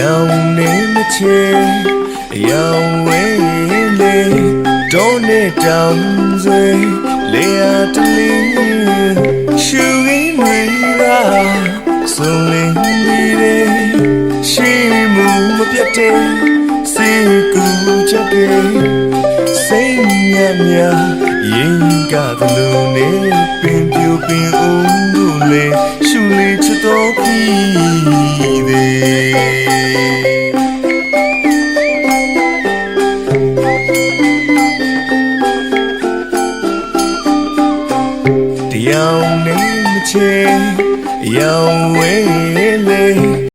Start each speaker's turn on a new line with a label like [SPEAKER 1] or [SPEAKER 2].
[SPEAKER 1] ရောင်နေမချေရောင်ဝဲလေတောနဲ့တောင်ဆွေလေယာတလင်းရှူရင်းတွေရာဆုံးလင်းပြီးတဲ့ရှိမှုမပြတ်တဲ့စေကူချက်တွေစိတ်ညံ့ညံ့ရင်ကသလိုနဲ့ပင်ပြူပင်ဦးလို့လေရှူလေးချတော့ပြီးတရားနဲ့မချေရောင်ဝဲ